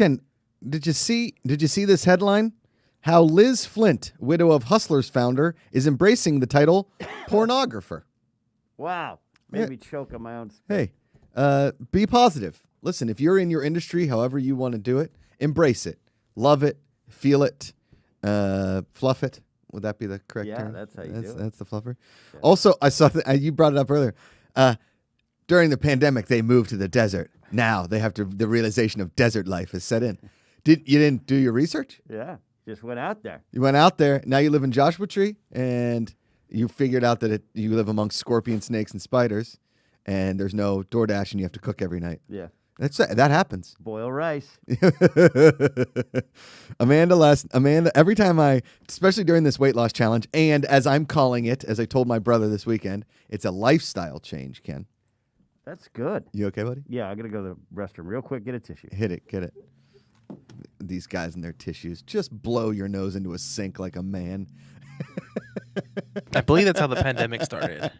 Ken, did you see this headline? How Liz Flint, widow of Hustlers founder, is embracing the title pornographer. Wow. Made me choke on my own spit. Hey, be positive. Listen, if you're in your industry, however you want to do it, embrace it. Love it. Feel it. Fluff it. Would that be the correct term? Yeah, that's how you do it. That's the fluffer. Yeah. Also, I saw you brought it up earlier. During the pandemic, they moved to the desert. Now they have the realization of desert life has set in. You didn't do your research? Yeah. Just went out there. You went out there. Now you live in Joshua Tree, and you figured out that you live amongst scorpion, snakes, and spiders, and there's no DoorDash, and you have to cook every night. Yeah. That happens. Boil rice. Amanda, every time especially during this weight loss challenge, and as I'm calling it, as I told my brother this weekend, it's a lifestyle change, Ken. That's good. You okay, buddy? Yeah, I'm going to go to the restroom real quick, get a tissue. Hit it, get it. These guys and their tissues. Just blow your nose into a sink like a man. I believe that's how the pandemic started.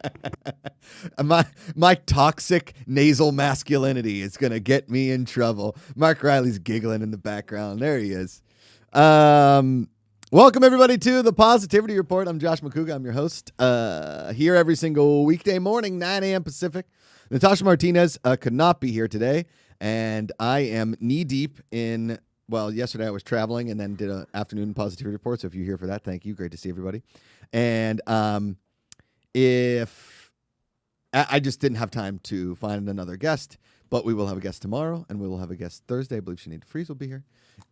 My toxic nasal masculinity is going to get me in trouble. Mark Riley's giggling in the background. There he is. Welcome, everybody, to the Positivity Report. I'm Josh Macuga. I'm your host. Here every single weekday morning, 9 a.m. Pacific. Natasha Martinez could not be here today, and I am knee-deep in... Well, yesterday I was traveling and then did an afternoon positivity report. So if you're here for that, thank you. Great to see everybody. And if I just didn't have time to find another guest, but we will have a guest tomorrow and we will have a guest Thursday. I believe Sinead Freeze will be here.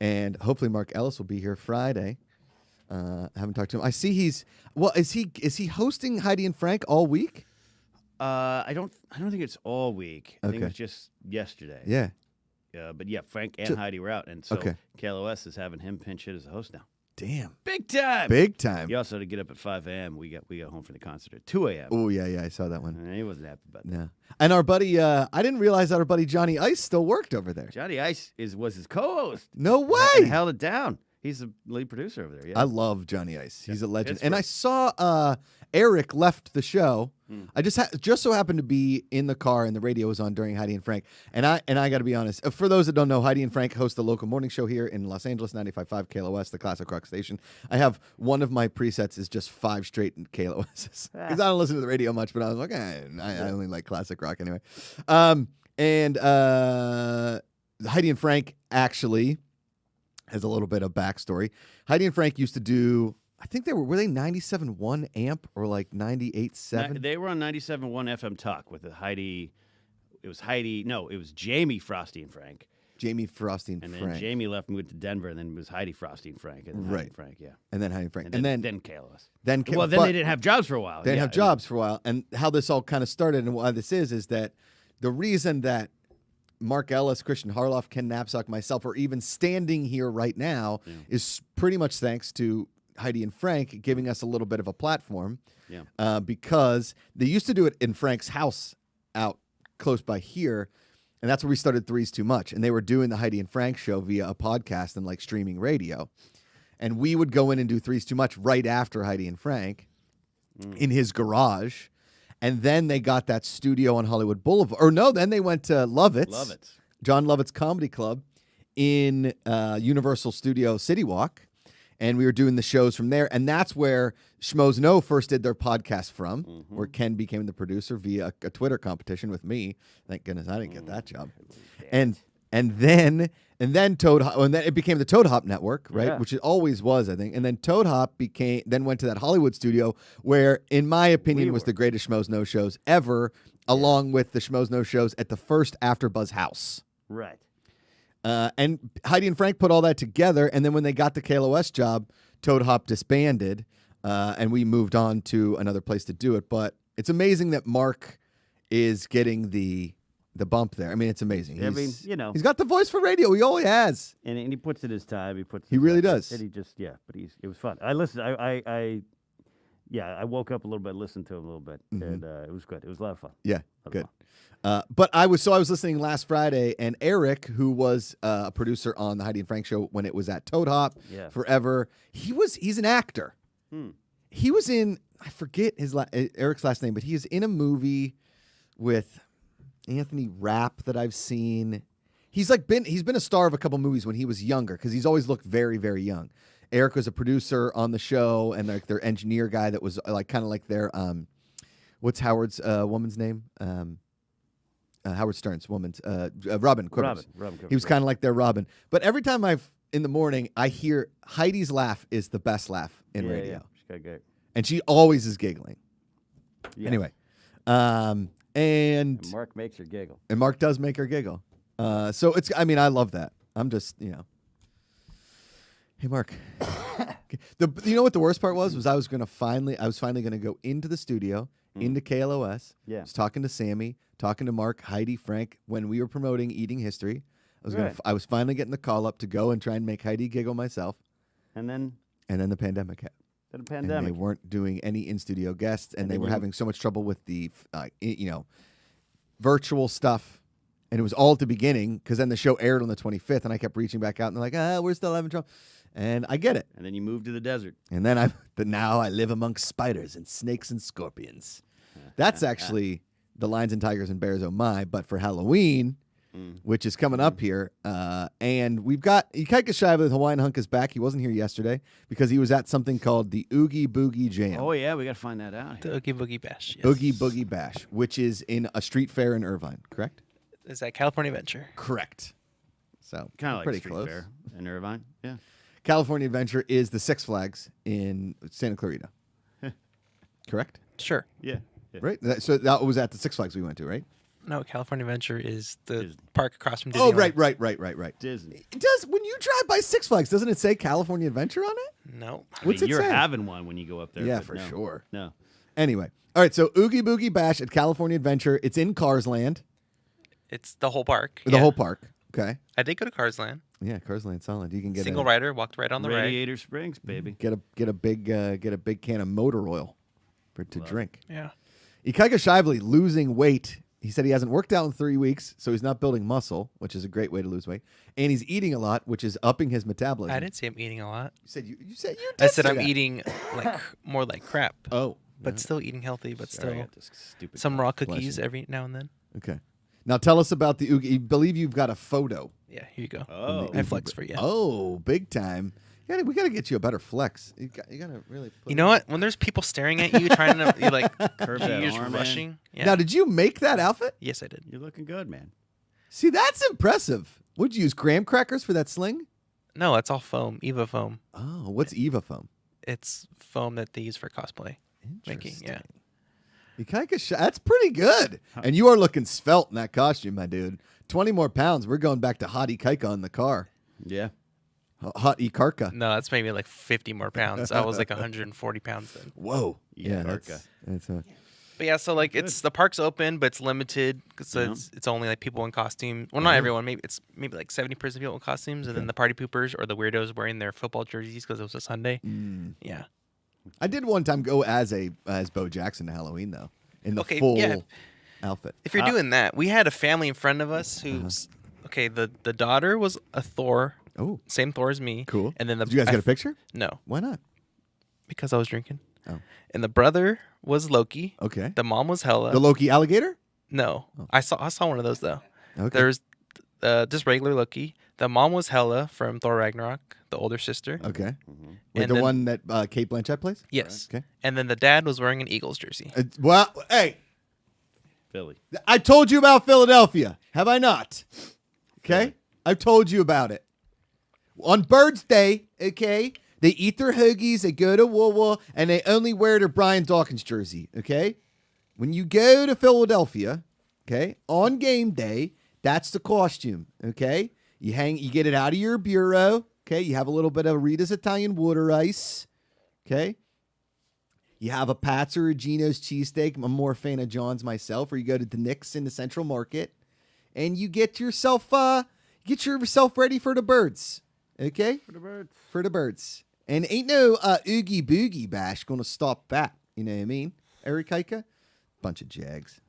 And hopefully Mark Ellis will be here Friday. I haven't talked to him. I see is he hosting Heidi and Frank all week? I don't think it's all week. I think it was just yesterday. Yeah. But yeah, Frank and Heidi were out, and so KLOS is having him pinch hit as a host now. Damn, big time! Big time. He also had to get up at 5 a.m. We got home from the concert at 2 a.m. Oh yeah, I saw that one. And he wasn't happy about that. No. And our buddy, I didn't realize that our buddy Johnny Ice still worked over there. Johnny Ice was his co-host. No way! And held it down. He's the lead producer over there. Yeah, I love Johnny Ice. He's a legend. Pittsburgh. And I saw Eric left the show. I just so happened to be in the car and the radio was on during Heidi and Frank. And I got to be honest, for those that don't know, Heidi and Frank host the local morning show here in Los Angeles, 95.5 KLOS, the classic rock station. I have one of my presets is just 5 straight KLOSs because I don't listen to the radio much, but I was like, I only like classic rock anyway. And Heidi and Frank actually has a little bit of backstory. Heidi and Frank used to do, I think were they 97.1 amp or like 98.7? They were on 97.1 FM Talk with Heidi. It was Jamie, Frosty, and Frank. Jamie, Frosty, and Frank. And then Jamie left and went to Denver, and then it was Heidi, Frosty, and Frank. And Heidi and Frank, yeah. And then Heidi and Frank. And then KLOS. Then they didn't have jobs for a while. They didn't have jobs for a while. And how this all kind of started and why this is that the reason that Mark Ellis, Christian Harloff, Ken Knapsack, myself are even standing here right now is pretty much thanks to Heidi and Frank giving us a little bit of a platform. Yeah. Because they used to do it in Frank's house out close by here, and that's where we started Three's Too Much. And they were doing the Heidi and Frank show via a podcast and like streaming radio. And we would go in and do Three's Too Much right after Heidi and Frank in his garage. And then they got that studio on Hollywood Boulevard. Or no, then they went to Lovett's. John Lovett's Comedy Club in Universal Studio City Walk. And we were doing the shows from there. And that's where Schmoes Know first did their podcast from, where Ken became the producer via a Twitter competition with me. Thank goodness I didn't get that job. And then Toad Hop, and then it became the Toad Hop Network, right? Yeah. Which it always was, I think. And then Toad Hop then went to that Hollywood studio where, in my opinion, was the greatest Schmoes Know shows ever, along with the Schmoes Know shows at the first AfterBuzz House. Right. And Heidi and Frank put all that together, and then when they got the KLOS job, Toad Hop disbanded, and we moved on to another place to do it. But it's amazing that Mark is getting the bump there. I mean, it's amazing. He's got the voice for radio. He always has. And he puts in his time. He really does. And it was fun. I listened. I woke up a little bit, listened to him a little bit, and it was good. It was a lot of fun. Yeah, good. But I was listening last Friday, and Eric, who was a producer on the Heidi and Frank show when it was at Toad Hop forever, he's an actor. He was in, I forget Eric's last name, but he is in a movie with Anthony Rapp that I've seen. he's been a star of a couple movies when he was younger because he's always looked very, very young. Eric was a producer on the show and like their engineer guy that was like kind of like their what's Howard's woman's name? Howard Stern's woman's Robin Quivers. Robin He was kind of like their Robin. But every time in the morning I hear Heidi's laugh is the best laugh in radio. Yeah. She's got good. And she always is giggling. Yeah. Anyway, and Mark makes her giggle. And Mark does make her giggle. So it's, I mean, I love that. I'm just, hey, Mark. You know what the worst part was I was finally going to go into the studio, into KLOS. Yeah. I was talking to Sammy, talking to Mark, Heidi, Frank, when we were promoting Eating History. I was finally getting the call up to go and try and make Heidi giggle myself. And then the pandemic hit. And they weren't doing any in-studio guests, and they were having so much trouble with the, virtual stuff. And it was all at the beginning, because then the show aired on the 25th, and I kept reaching back out, and they're like, we're still having trouble. And I get it. And then you moved to the desert. And then now I live amongst spiders and snakes and scorpions. That's actually the Lions and Tigers and Bears Oh My, but for Halloween, which is coming up here. And we've got KICKSTARTER, the Hawaiian Hunk, is back. He wasn't here yesterday because he was at something called the Oogie Boogie Jam. Oh, yeah, we got to find that out. The Oogie Boogie Bash. Yes. Oogie Boogie Bash, which is in a street fair in Irvine, correct? Is that California Adventure? Correct. So Kind of like pretty Street close. Fair in Irvine. Yeah. California Adventure is the Six Flags in Santa Clarita. Correct? Sure. Yeah. Right? So that was at the Six Flags we went to, right? No, California Adventure is the Disney. park across from Disney. Oh, right. Disney. It does. When you drive by Six Flags, doesn't it say California Adventure on it? No. What's it You're say? having one when you go up there. Yeah, but for no. sure. No. Anyway. All right, so Oogie Boogie Bash at California Adventure. It's in Cars Land. It's the whole park. The whole park. Okay. I did go to Cars Land. Yeah, Cars Land solid. You can get Single rider, walked right on the right. Radiator Springs, baby. Get a big can of motor oil to drink. Yeah. Ikaika Shively losing weight. He said he hasn't worked out in 3 weeks, so he's not building muscle, which is a great way to lose weight. And he's eating a lot, which is upping his metabolism. I didn't say I'm eating a lot. You said you did. I said say I'm that. eating like more like crap. Oh, But still eating healthy, but Sorry, I still got this stupid some raw Bless cookies you. every now and then. okay. Now tell us about the Oogie. I believe you've got a photo. Yeah, here you go. Oh. I flex for you. Oh, big time. We got to get you a better flex. You got to really. You know what? When there's people staring at you, trying to you like Curve that you're just arm in. rushing. Yeah. Now, did you make that outfit? Yes, I did. You're looking good, man. See, that's impressive. Would you use graham crackers for that sling? No, it's all foam. Eva foam. Oh, what's Eva foam? It's foam that they use for cosplay making. Yeah. That's pretty good. And you are looking svelte in that costume, my dude. 20 more pounds. We're going back to hot Ikaika in the car. Yeah. Hot Ikarka. No, that's maybe like 50 more pounds. I was like 140 pounds then. Whoa. Yeah, Ikarka. that's But yeah, so like it's the park's open, but it's limited because it's only like people in costume. Well, not everyone. Maybe it's like 70% people in costumes, and then the party poopers or the weirdos wearing their football jerseys because it was a Sunday. Yeah. I did one time go as Bo Jackson to Halloween though, in the full outfit. If you're doing that, we had a family in front of us who's okay. The daughter was a Thor. Oh, Same Thor as me. cool. And then did you guys get a picture? No, Why not? because I was drinking. Oh, And the brother was Loki. okay. The mom was Hela. The Loki alligator? No, I saw one of those though. Okay. There's just regular Loki. The mom was Hela from Thor Ragnarok, the older sister. Okay. Mm-hmm. Wait, And the then- one that Kate Blanchett plays? Yes. Okay. And then the dad was wearing an Eagles jersey. Well, hey, Philly. I told you about Philadelphia. Have I not? Okay. I've told you about it. On Birds Day, okay, they eat their hoagies, they go to Wawa, and they only wear their Brian Dawkins jersey, okay? When you go to Philadelphia, okay, on game day, that's the costume, okay? You get it out of your bureau, okay? You have a little bit of Rita's Italian water ice, okay? You have a Pat's or a Gino's cheesesteak. I'm more a fan of John's myself. Or you go to the Nick's in the Central Market, and you get yourself ready for the birds, okay? For the birds. For the birds. And ain't no Oogie Boogie Bash gonna stop that. You know what I mean? Eric Ika? Bunch of jags.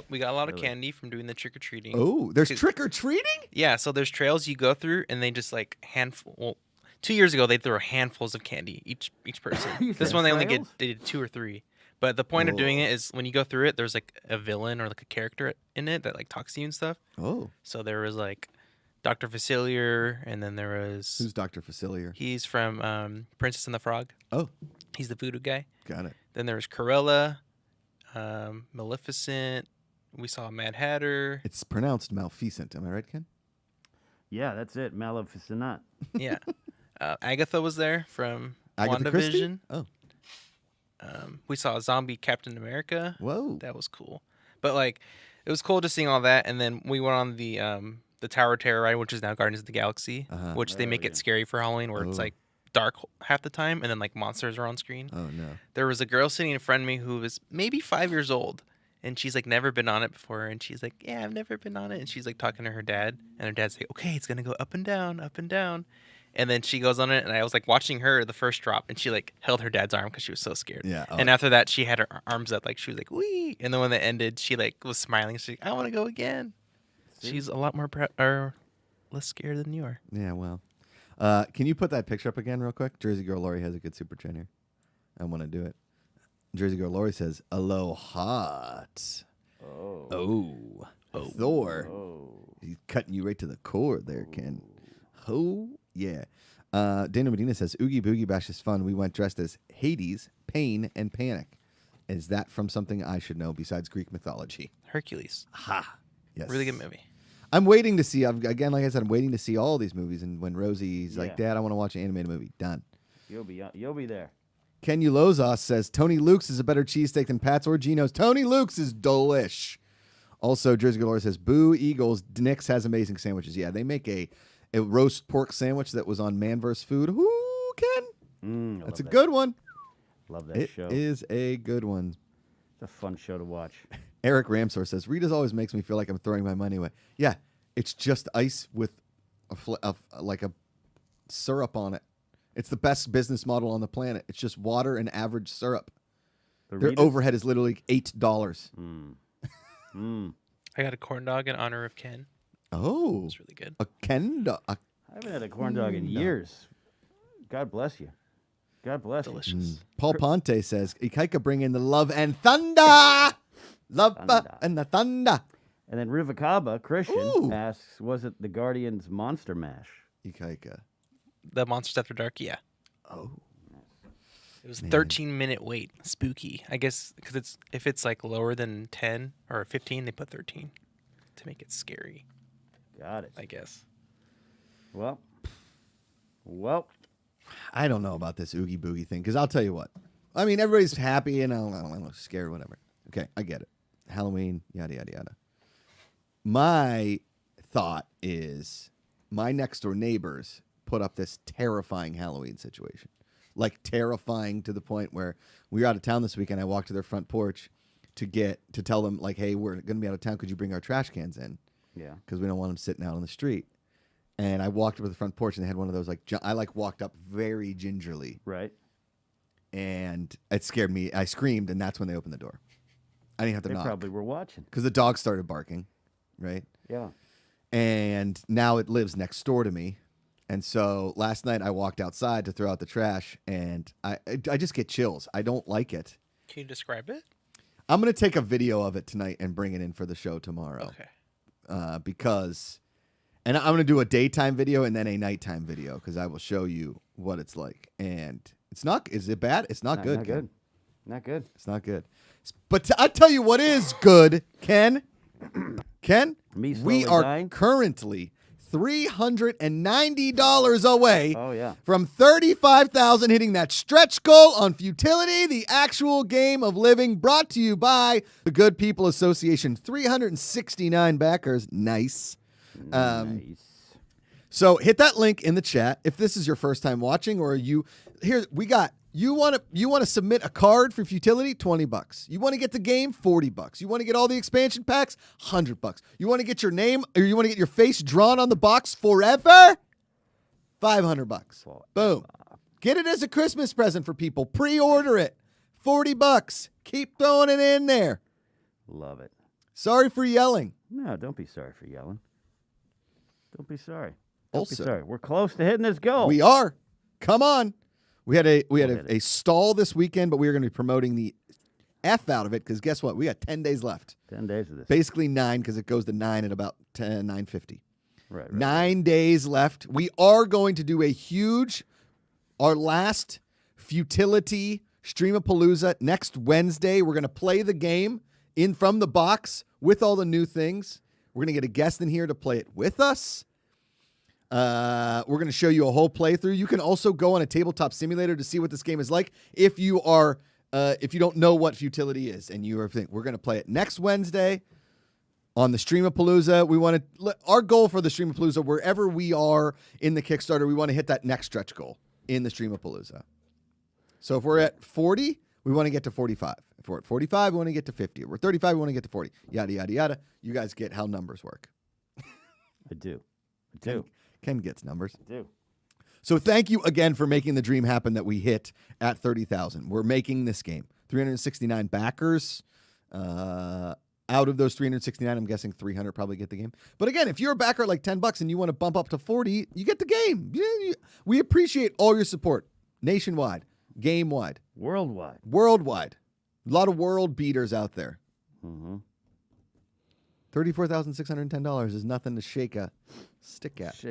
We got a lot of candy from doing the trick or treating. Oh, there's trick or treating? Yeah, so there's trails you go through, and they just like handful. Well, 2 years ago they threw handfuls of candy each person. This one they did 2 or 3. But the point of doing it is when you go through it, there's like a villain or like a character in it that like talks to you and stuff. Oh. So there was like Dr. Facilier, and then there was Who's Dr. Facilier? he's from Princess and the Frog. Oh, He's the voodoo guy. got it. Then there was Corella, Maleficent. We saw Mad Hatter. It's pronounced Maleficent. Am I right, Ken? Yeah, that's it. Maleficent. Yeah. Agatha was there from Agatha Christie? WandaVision. Oh, We saw Zombie Captain America. whoa. That was cool. But like, it was cool just seeing all that. And then we went on the Tower of Terror ride, which is now Guardians of the Galaxy, which they make it scary for Halloween, where it's like dark half the time, and then like monsters are on screen. Oh no. There was a girl sitting in front of me who was maybe 5 years old, and she's like never been on it before, and she's like, yeah, I've never been on it, and she's like talking to her dad, and her dad's like, okay, it's gonna go up and down, and then she goes on it, and I was like watching her the first drop, and she like held her dad's arm because she was so scared. Yeah. Oh. And after that, she had her arms up, like she was like, wee, and then when it ended, she like was smiling. She's like, I want to go again. She's a lot more less scared than you are. Yeah, well. Can you put that picture up again real quick? Jersey Girl Lori has a good super chat here. I want to do it. Jersey Girl Lori says, aloha. Oh. Thor. He's cutting you right to the core there, Ken. Oh, yeah. Dana Medina says, Oogie Boogie Bash is fun. We went dressed as Hades, Pain, and Panic. Is that from something I should know besides Greek mythology? Hercules. Ha. Yes. Really good movie. I'm waiting to see. Again, like I said, I'm waiting to see all these movies. And when Rosie's like, Dad, I want to watch an animated movie. Done. You'll be there. Ken Ulozos says, Tony Luke's is a better cheesesteak than Pat's or Gino's. Tony Luke's is delish. Also, Jersey Galore says, Boo Eagles, Nick's has amazing sandwiches. Yeah, they make a roast pork sandwich that was on Man vs. Food. Ooh, Ken. That's a good one. Love that show. It is a good one. It's a fun show to watch. Eric Ramsor says, Rita's always makes me feel like I'm throwing my money away. Yeah, it's just ice with like a syrup on it. It's the best business model on the planet. It's just water and average syrup. Their overhead is literally $8. I got a corn dog in honor of Ken. Oh. It's really good. A Ken dog. I haven't had a corn dog in years. God bless you. God bless Delicious. Paul Ponte says, Ikaika bring in the love and thunder. Love and the thunder. And then Rivakaba, Christian, asks, was it the Guardians Monster Mash? Ikaika. The Monsters After Dark, yeah. Oh. It was a 13-minute wait. Spooky. I guess because if it's like lower than 10 or 15, they put 13 to make it scary. Got it. I guess. Well. I don't know about this Oogie Boogie thing, because I'll tell you what. I mean, everybody's happy and I don't know, scared, whatever. Okay, I get it. Halloween, yada, yada, yada. My thought is my next door neighbors put up this terrifying Halloween situation. Like terrifying to the point where we were out of town this weekend. I walked to their front porch to tell them, like, hey, we're going to be out of town. Could you bring our trash cans in? Yeah. Because we don't want them sitting out on the street. And I walked up to the front porch and they had one of those, I walked up very gingerly. Right. And it scared me. I screamed, and that's when they opened the door. I didn't have to knock. They probably were watching. Because the dog started barking, right? Yeah. And now it lives next door to me. And so last night I walked outside to throw out the trash, and I just get chills. I don't like it. Can you describe it? I'm going to take a video of it tonight and bring it in for the show tomorrow. Okay. Because... And I'm going to do a daytime video and then a nighttime video because I will show you what it's like. And it's not, is it bad? It's not good. Not good. Not good. It's not good. But I tell you what is good, Ken. Ken, we are dying? currently $390 away from $35,000 hitting that stretch goal on Futility, the actual game of living, brought to you by the Good People Association. 369 backers. Nice. Nice. So hit that link in the chat if this is your first time watching, or you want to submit a card for Futility, $20. You want to get the game, $40. You want to get all the expansion packs, $100. You want to get your name or you want to get your face drawn on the box forever, $500. Boom. Get it as a Christmas present for people. Pre-order it. $40. Keep throwing it in there. Love it. Sorry for yelling. No, don't be sorry for yelling. Don't be sorry. Also, be sorry. We're close to hitting this goal. We are. Come on. We had a stall this weekend, but we are going to be promoting the F out of it because guess what? We got 10 days left. 10 days of this. Basically 9 because it goes to 9 at about 9:50. Right. 9 days left. We are going to do our last Futility Streamapalooza next Wednesday. We're going to play the game from the box with all the new things. We're going to get a guest in here to play it with us. We're going to show you a whole playthrough. You can also go on a tabletop simulator to see what this game is like if you don't know what Futility is and you are thinking, we're going to play it next Wednesday on the Streamapalooza. Our goal for the Streamapalooza, wherever we are in the Kickstarter, we want to hit that next stretch goal in the Streamapalooza. So if we're at 40, we want to get to 45. If we're at 45, we want to get to 50. If we're 35, we want to get to 40. Yada, yada, yada. You guys get how numbers work. I do. Ken gets numbers. I do. So thank you again for making the dream happen that we hit at 30,000. We're making this game. 369 backers. Out of those 369, I'm guessing 300 probably get the game. But again, if you're a backer at like $10 and you want to bump up to 40, you get the game. We appreciate all your support. Nationwide. Game-wide. Worldwide. A lot of world beaters out there. Mm-hmm. $34,610 is nothing to shake a stick at.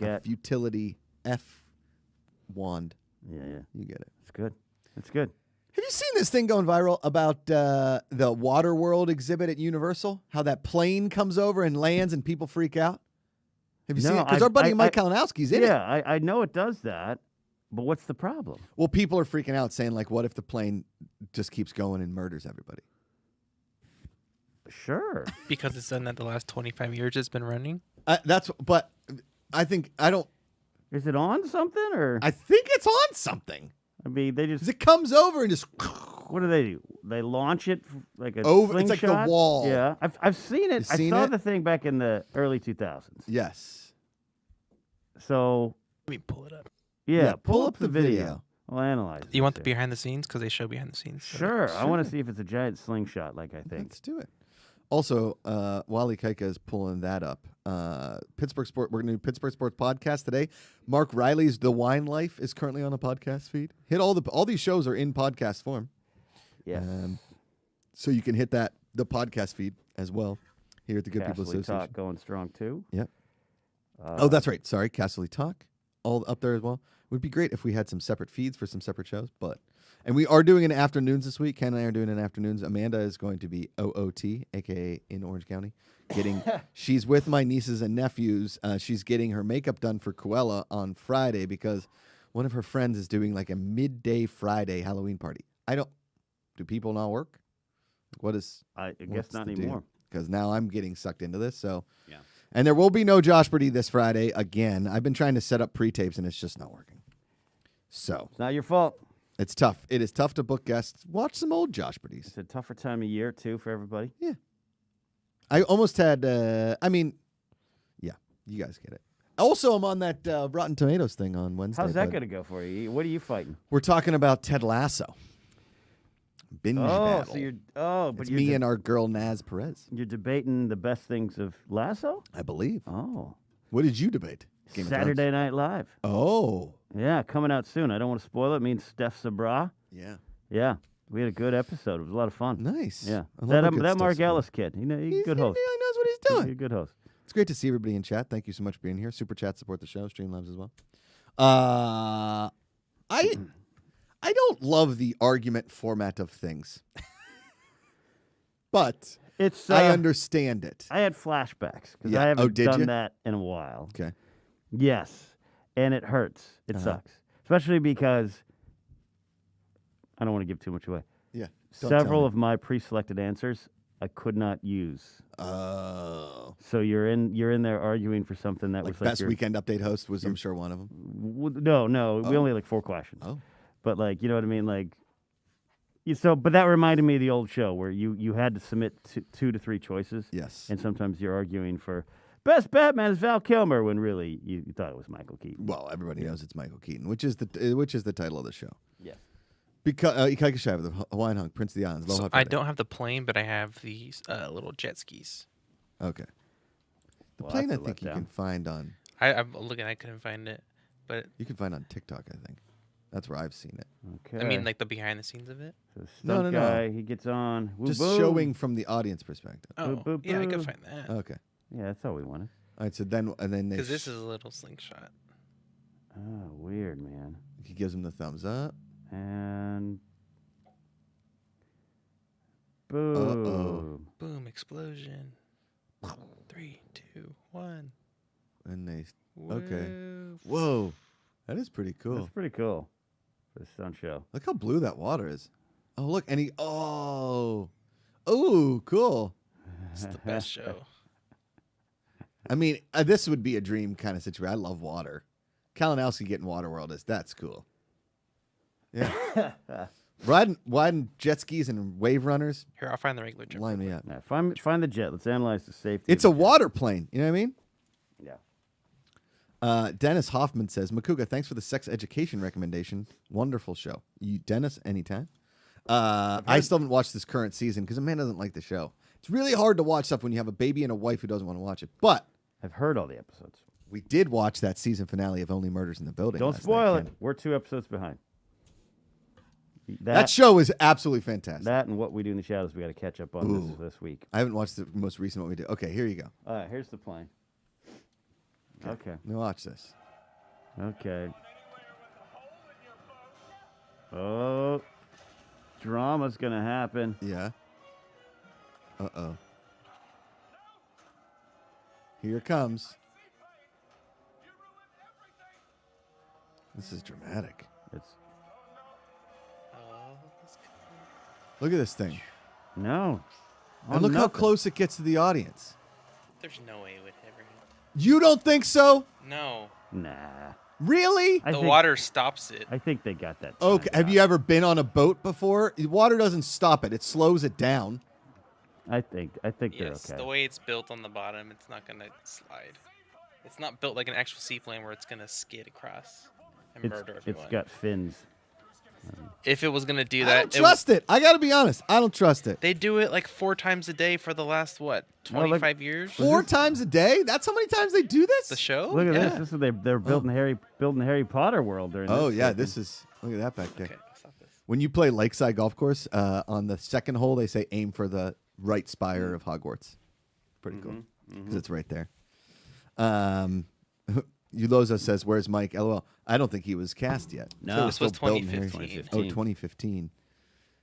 A Futility F wand. Yeah. You get it. It's good. Have you seen this thing going viral about the Waterworld exhibit at Universal? How that plane comes over and lands and people freak out? Have you seen it? Because our buddy Mike Kalinowski's in it. Yeah, I know it does that, but what's the problem? Well, people are freaking out saying, like, what if the plane just keeps going and murders everybody? Sure. Because it's done that the last 25 years it's been running. But I think, Is it on something or? I think it's on something. I mean, they just. It comes over and just. What do? They launch it like a over. It's like the slingshot? wall. Yeah, I've seen it. I saw the thing back in the early 2000s. Yes. So. Let me pull it up. Yeah, pull up the video. I'll analyze it. You want the behind the scenes? Because they show behind the scenes. Sure. I want to see if it's a giant slingshot like I think. Let's do it. Also, Wally Kaika is pulling that up. Pittsburgh Sport. We're going to do Pittsburgh Sports Podcast today. Mark Riley's The Wine Life is currently on the podcast feed. Hit all these shows are in podcast form. Yes. So you can hit the podcast feed as well here at the Good People Castle Association. Talk going strong too. Yep. Oh, that's right. Sorry, Castle Talk, all up there as well. It would be great if we had some separate feeds for some separate shows, and we are doing an afternoons this week. Ken and I are doing an afternoons. Amanda is going to be OOT, aka in Orange County, she's with my nieces and nephews. She's getting her makeup done for Coella on Friday because one of her friends is doing like a midday Friday Halloween party. Do people not work? I guess not anymore. Because now I'm getting sucked into this. So yeah. And there will be no Josh Birdie this Friday again. I've been trying to set up pre-tapes and it's just not working. So it's not your fault. It's tough. It is tough to book guests. Watch some old Josh Birdies. It's a tougher time of year too for everybody. Yeah. I almost had. Yeah, you guys get it. Also, I'm on that Rotten Tomatoes thing on Wednesday. How's that going to go for you? What are you fighting? We're talking about Ted Lasso. Binge battle. But it's me and our girl Naz Perez. You're debating the best things of Lasso? I believe. Oh. What did you debate? Saturday Night Live. Oh. Yeah, coming out soon. I don't want to spoil it. Me and Steph Sabra. Yeah. Yeah. We had a good episode. It was a lot of fun. Nice. Yeah. That Mark Ellis kid. He's a good host. He really knows what he's doing. He's a good host. It's great to see everybody in chat. Thank you so much for being here. Super chat support the show. Streamlabs as well. I don't love the argument format of things. But I understand it. I had flashbacks because I haven't done that in a while. Okay. Yes. And it hurts. It sucks. Especially because I don't want to give too much away. Yeah. Several of my pre-selected answers I could not use. Oh. So you're in there arguing for something that was like best weekend update host was, I'm sure, one of them. No. We only had like 4 questions. Oh. But like, you know what I mean? Like, but that reminded me of the old show where you had to submit 2 to 3 choices. Yes. And sometimes you're arguing for best Batman is Val Kilmer when really you thought it was Michael Keaton. Well, everybody knows it's Michael Keaton, which is the title of the show. Yes. Because KICKSTARTER, the Hawaiian Hunk, Prince of the Islands. So I don't have the plane, but I have these little jet skis. Okay. The plane I think you can find on. I'm looking. I couldn't find it, but you can find it on TikTok. I think that's where I've seen it. Okay. I mean, like the behind the scenes of it. So stunt guy, he gets on. Just showing from the audience perspective. Oh, yeah, I could find that. Okay. Yeah, that's all we wanted. All right, so then they Because this is a little slingshot. Oh, weird, man. he gives him the thumbs up. And boom. Boom! Explosion. 3, 2, 1. And they Whoa. okay. Whoa, that is pretty cool. That's pretty cool for the stunt show. Look how blue that water is. Oh, look, and he oh cool. It's the best show. I mean, this would be a dream kind of situation. I love water. Kalinowski getting Waterworld that's cool. Yeah. riding jet skis and wave runners. Here, I'll find the regular jet. Line me up. Now, find the jet. Let's analyze the safety. It's a water plane. You know what I mean? Yeah. Dennis Hoffman says, Macuga, thanks for the sex education recommendation. Wonderful show. Dennis, anytime. I still haven't watched this current season because Amanda doesn't like the show. It's really hard to watch stuff when you have a baby and a wife who doesn't want to watch it. But I've heard all the episodes. we did watch that season finale of Only Murders in the Building. Don't last spoil night, it. We're 2 episodes behind. That show is absolutely fantastic. That and What We Do in the Shadows, we got to catch up on this week. I haven't watched the most recent one we did. Okay, here you go. All right, here's the plane. Okay. Let me watch this. Okay. Oh, drama's gonna happen. Yeah. Uh-oh. Here it comes. This is dramatic. It's Look at this thing. no. And look how close it gets to the audience. There's no way it would ever. You don't think so? No. Nah. Really? I The think- water stops it. I think they got that. Okay. timed Have out. you ever been on a boat before? Water doesn't stop it. It slows it down. I think they're Yes, okay. the way it's built on the bottom, it's not gonna slide. It's not built like an actual seaplane where it's gonna skid across and murder everyone. It's got fins. If it was gonna do I that, don't trust it. I got to be honest. I don't trust it. they do it like 4 times a day for the last 25 years. 4 times a day? That's how many times they do this? The show. Look at Yeah. this. This is they're building Harry Potter world during Oh, this. yeah. season. This is. Look at that back there. Okay, stop this. When you play Lakeside Golf Course, on the second hole, they say aim for the right spire of Hogwarts. Pretty cool. Because it's right there. Uloza says, where's Mike? LOL. I don't think he was cast yet. No. This was Still building Harry. 2015. Oh, 2015.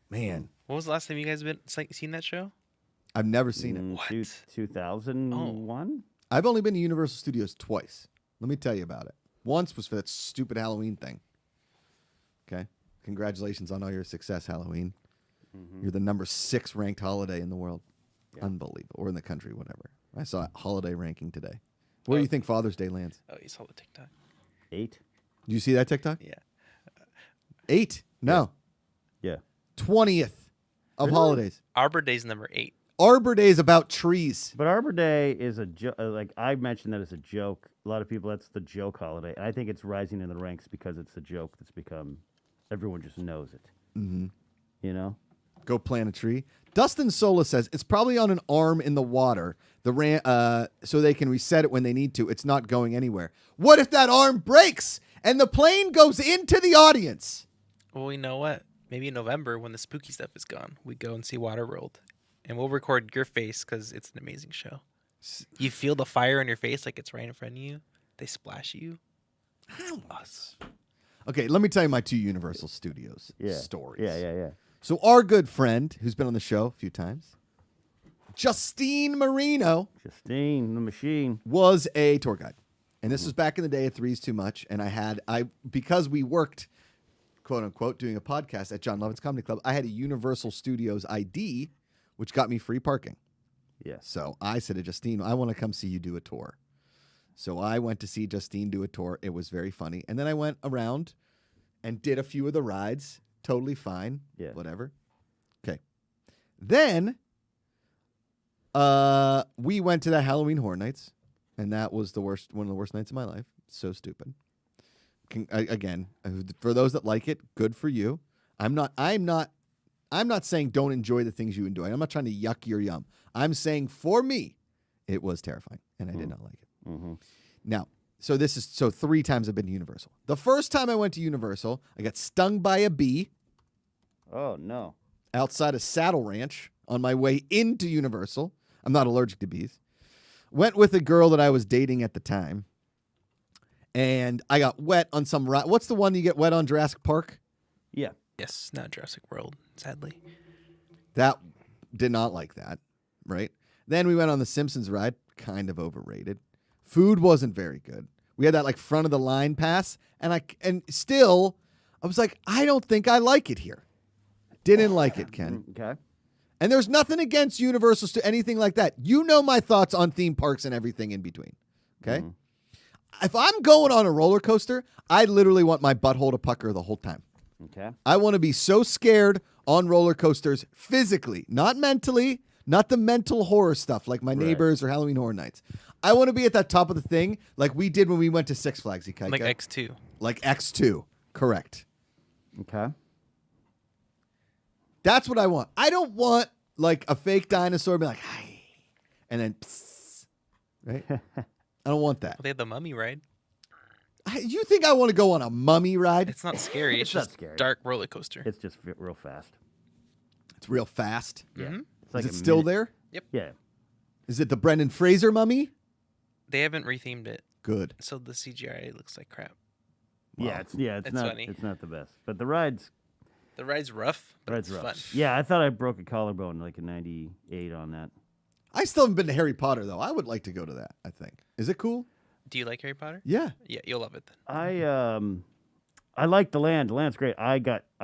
Man, What was the last time you guys seen that show? I've never seen it. What? 2001? I've only been to Universal Studios twice. Let me tell you about it. Once was for that stupid Halloween thing. Okay? Congratulations on all your success, Halloween. You're the number 6 ranked holiday in the world. Yeah. Unbelievable. Or in the country, whatever. I saw a holiday ranking today. Where do you think Father's Day lands? Oh, you saw the TikTok. 8? Do you see that TikTok? Yeah. 8? No. Yeah. 20th of Really? holidays. Arbor Day's number 8. Arbor Day is about trees. But Arbor Day is a joke. Like I mentioned that as a joke. A lot of people, that's the joke holiday. And I think it's rising in the ranks because it's a joke that's become, everyone just knows it. Mm-hmm. You know? Go plant a tree. Dustin Sola says it's probably on an arm in the water. So they can reset it when they need to. It's not going anywhere. What if that arm breaks and the plane goes into the audience? Well, you know what? Maybe in November when the spooky stuff is gone, we go and see Waterworld. And we'll record your face because it's an amazing show. You feel the fire in your face like it's right in front of you. They splash you. Us. Okay, let me tell you my 2 Universal Studios Yeah. stories. Yeah. So our good friend, who's been on the show a few times, Justine Marino, Justine, the machine. was a tour guide. And this was back in the day of Three's Too Much. And because we worked, quote unquote, doing a podcast at John Lovett's Comedy Club, I had a Universal Studios ID, which got me free parking. Yes. So I said to Justine, I want to come see you do a tour. So I went to see Justine do a tour. It was very funny. And then I went around and did a few of the rides. Totally fine. Yeah. Whatever. Okay. Then we went to the Halloween Horror Nights, and that was one of the worst nights of my life. So stupid. Again, for those that like it, good for you. I'm not saying don't enjoy the things you enjoy. I'm not trying to yuck your yum. I'm saying for me, it was terrifying, and I did not like it. Mm-hmm. Now, so 3 times I've been to Universal. The first time I went to Universal, I got stung by a bee Oh, no. outside a Saddle Ranch on my way into Universal. I'm not allergic to bees. Went with a girl that I was dating at the time, and I got wet on some ride. What's the one you get wet on, Jurassic Park? Yeah. Yes, not Jurassic World, sadly. That did not like that, right? Then we went on the Simpsons ride, kind of overrated. Food wasn't very good. We had that like front of the line pass, and still I was like, I don't think I like it here. Didn't like it, Ken. Okay. And there's nothing against Universal to anything like that. You know my thoughts on theme parks and everything in between. Okay? If I'm going on a roller coaster, I literally want my butthole to pucker the whole time. Okay. I want to be so scared on roller coasters physically, not mentally, not the mental horror stuff like my neighbors or Halloween Horror Nights. I want to be at that top of the thing like we did when we went to Six Flags, Ikaika. Like X2. Like X2. Correct. Okay. That's what I want. I don't want like a fake dinosaur be like, hi, and then psst, right? I don't want that. Well, they had the Mummy ride. You think I want to go on a mummy ride? It's not scary. It's not just scary. dark roller coaster. It's just real fast. It's real fast. Yeah. Mhm. It's like Is it a still minute. there? Yeah. Is it the Brendan Fraser mummy? They haven't rethemed it, Good. so the CGI looks like crap. Yeah. It's It's not. funny. It's not the best, but the ride's The ride's rough, but ride's it's rough. fun. Yeah, I thought I broke a collarbone like in '98 on that. I still haven't been to Harry Potter though. I would like to go to that. I think. Is it cool? Do you like Harry Potter? Yeah. Yeah, you'll love it then. I like the land. The land's great. I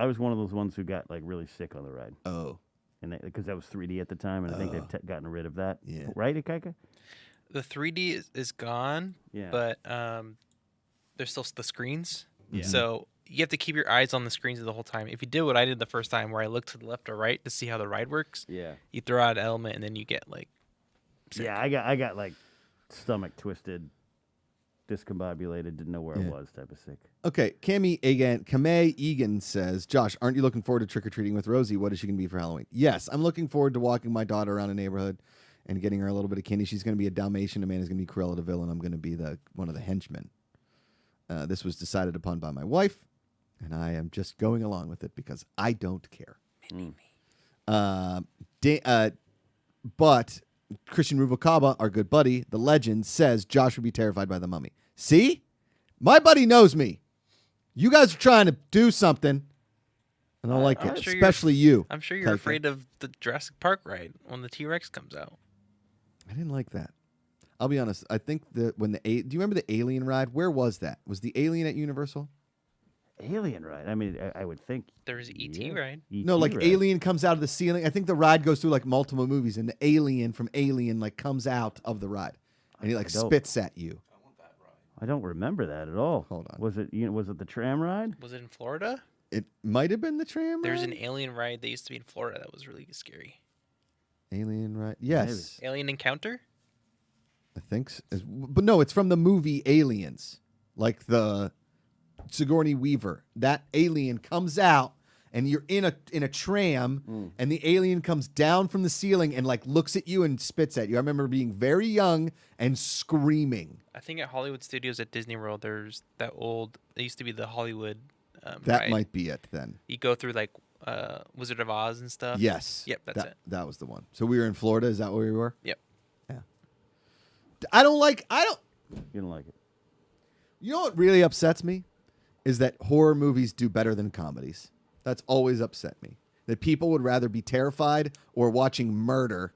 was one of those ones who got like really sick on the ride, Oh. and because that was 3D at the time, and I think they've gotten rid of that. Yeah. Right, Ikaika? The 3D is gone, Yeah. but there's still the screens. Yeah. So you have to keep your eyes on the screens the whole time. If you did what I did the first time, where I looked to the left or right to see how the ride works, Yeah. you throw out an element and then you get like. Sick. Yeah, I got like stomach twisted, discombobulated, didn't know where I Yeah. was, type of sick. Okay. Kame Egan says, Josh, aren't you looking forward to trick or treating with Rosie? What is she going to be for Halloween? Yes, I'm looking forward to walking my daughter around the neighborhood and getting her a little bit of candy. She's going to be a Dalmatian. Amanda's going to be Cruella de Vil, and I'm going to be one of the henchmen. This was decided upon by my wife, and I am just going along with it because I don't care. But Christian Ruvalcaba, our good buddy, the legend, says Josh would be terrified by the mummy. See? My buddy knows me. You guys are trying to do something, and I don't like I'm it, sure especially you. I'm sure you're Kaika. afraid of the Jurassic Park ride when the T-Rex comes out. I didn't like that. I'll be honest. I think do you remember the Alien ride? Where was that? Was the Alien at Universal? Alien ride. I mean, I would think. There's an ET yeah. ride. No, ET like ride. Alien comes out of the ceiling. I think the ride goes through like multiple movies, and the Alien from Alien like comes out of the ride, and he like don't- spits at you. I don't remember that at all. Hold on. Was it was it the tram ride? Was it in Florida? It might have been the tram. There's ride? an alien ride that used to be in Florida that was really scary. Alien ride. Yes, Alien Encounter? I think. But no, it's from the movie Aliens, like the Sigourney Weaver. That alien comes out, and you're in a tram, and the alien comes down from the ceiling and like looks at you and spits at you. I remember being very young and screaming. I think at Hollywood Studios at Disney World, there's that old. It used to be the Hollywood. That ride. might be it then. You go through like Wizard of Oz and stuff. Yes. Yep, that's it. That was the one. So we were in Florida. Is that where we were? Yep. Yeah. I don't. You don't like it? You know what really upsets me is that horror movies do better than comedies. That's always upset me. That people would rather be terrified or watching murder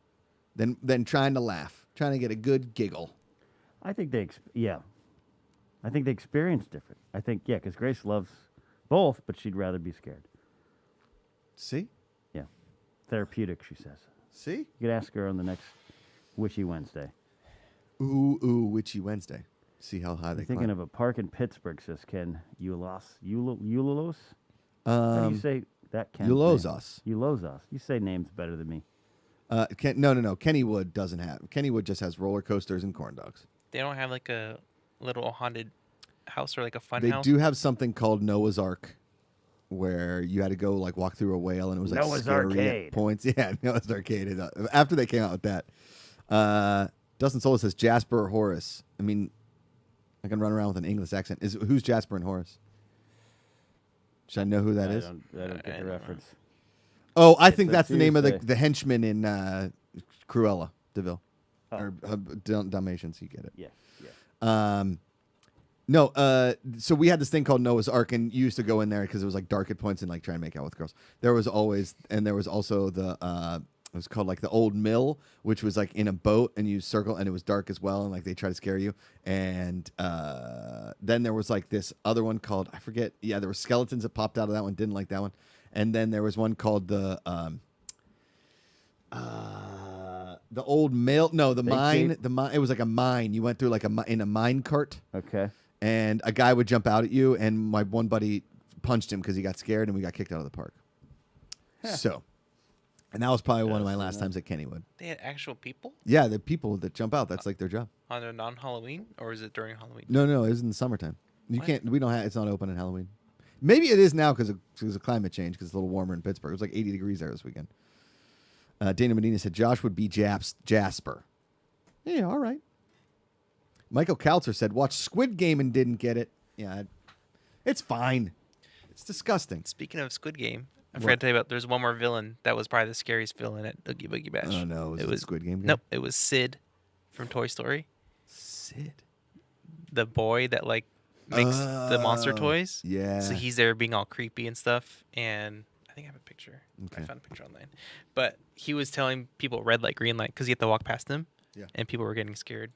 than trying to laugh, trying to get a good giggle. I think they I think they experience different. I think because Grace loves both, but she'd rather be scared. See? Yeah, therapeutic, she says. See? You could ask her on the next Wishy Wednesday. Ooh, Witchy Wednesday. See how high they I'm thinking climb. of a park in Pittsburgh, says Ken Eulos. How do you say that, Ken? Eulozos. Eulozos. You say names better than me. No. Kennywood doesn't have. Kennywood just has roller coasters and corn dogs. They don't have like a little haunted house or like a fun They house. do have something called Noah's Ark, where you had to go like walk through a whale, and it was like Noah's scary Arcade. at points. Yeah, Noah's Arcade. After they came out with that, Dustin Sola says Jasper or Horace. I mean, I can run around with an English accent. Who's Jasper and Horace? Should I know who that is? I don't I get the don't know. reference. Oh, I think It's a that's the name of Tuesday. the henchman in Cruella de Vil. or Dalmatians. You get it. Yeah. Yeah. No, so we had this thing called Noah's Ark, and you used to go in there because it was like dark at points and like try and make out with girls. There was also the it was called like the Old Mill, which was like in a boat and you circle and it was dark as well, and like they try to scare you. And then there was like this other one called, I forget. Yeah, there were skeletons that popped out of that one. Didn't like that one. And then there was one called the Old Mill. No, the mine. The mine. It was like a mine. You went through like in a mine cart. Okay. And a guy would jump out at you, and my one buddy punched him because he got scared, and we got kicked out of the park. So, and that was probably one of my last times at Kennywood. They had actual people Yeah, the people that jump out, that's like their job. on their non-Halloween, or is it during Halloween? No, it was in the summertime. You What? can't, we don't have, it's not open in Halloween. Maybe it is now because of climate change, because it's a little warmer in Pittsburgh. It was like 80 degrees there this weekend. Dana Medina said Josh would be Jasper. Yeah, all right. Michael Kaltzer said, watch Squid Game and didn't get it. Yeah, it's fine. It's disgusting. Speaking of Squid Game, I forgot to tell you about. There's one more villain that was probably the scariest villain at Oogie Boogie Bash. Oh, no. Was it Squid Game? Nope. It was Sid from Toy Story. Sid? The boy that like makes the monster toys. Yeah. So he's there being all creepy and stuff. And I think I have a picture. Okay. I found a picture online. But he was telling people red light, green light, because you have to walk past him. Yeah. And people were getting scared.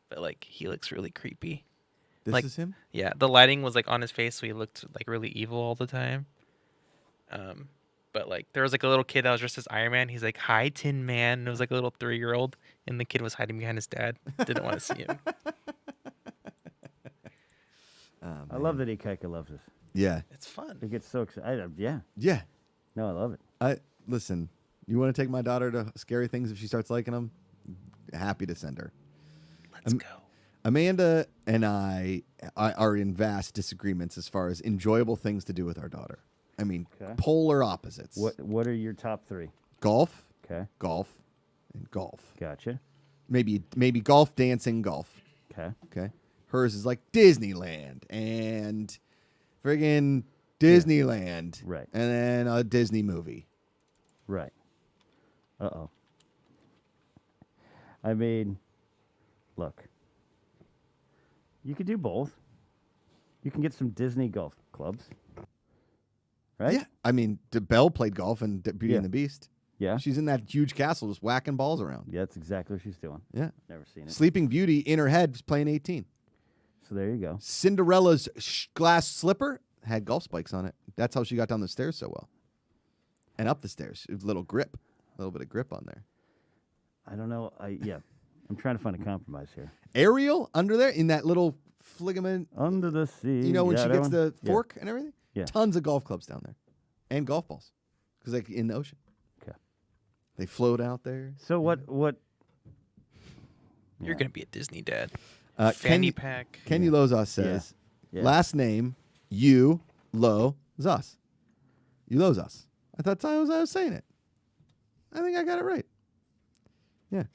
But like he looks really creepy. This is him? Yeah, the lighting was like on his face, so he looked like really evil all the time. But like there was like a little kid that was dressed as Iron Man. He's like, "Hi, Tin Man." And it was like a little 3-year-old, and the kid was hiding behind his dad. Didn't want to see him. I love that Ikaika loves us. Yeah. It's fun. He gets so excited. Yeah. Yeah. No, I love it. Listen, you want to take my daughter to scary things if she starts liking them? Happy to send her. Let's go. Amanda and I are in vast disagreements as far as enjoyable things to do with our daughter. I mean, Okay. polar opposites. What are your top 3? Golf, Okay. golf, and golf. Gotcha. Maybe golf, dancing, golf. Okay. Okay. Hers is like Disneyland and friggin' Disneyland. Right. And then a Disney movie. Right. Uh-oh. I mean, look. You could do both. You can get some Disney golf clubs. Right? Yeah. I mean, Belle played golf in Beauty Yeah. and the Beast. Yeah. She's in that huge castle just whacking balls around. Yeah, that's exactly what she's doing. Yeah. Never seen it. Sleeping Beauty in her head was playing 18. So there you go. Cinderella's glass slipper had golf spikes on it. That's how she got down the stairs so well. And up the stairs. A little grip. A little bit of grip on there. I don't know. I'm trying to find a compromise here. Ariel under there in that little fligament. Under the sea. You know when Yeah, she that gets one? the Yeah. fork and everything? Yeah. Tons of golf clubs down there. And golf balls. Because like in the ocean. Okay. They float out there. So what You're gonna be a Disney dad. Fanny Fanny pack. Kenny Lozos says, Yeah. last name, you, Lo, Zos. You Lozos. I thought I was saying it. I think I got it right. Yeah.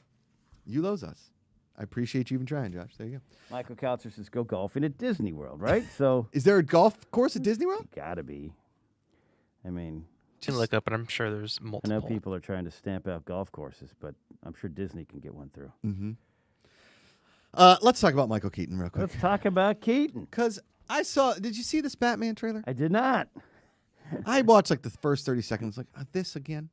You Lozos. I appreciate you even trying, Josh. There you go. Michael Kaltzer says go golfing at Disney World, right? So Is there a golf course at Disney World? gotta be. I mean, Should look up, and I'm sure there's I multiple. know people are trying to stamp out golf courses, but I'm sure Disney can get one through. Mm-hmm. Let's talk about Michael Keaton real quick. Let's talk about Keaton. Because did you see this Batman trailer? I did not. I watched like the first 30 seconds, like, this again?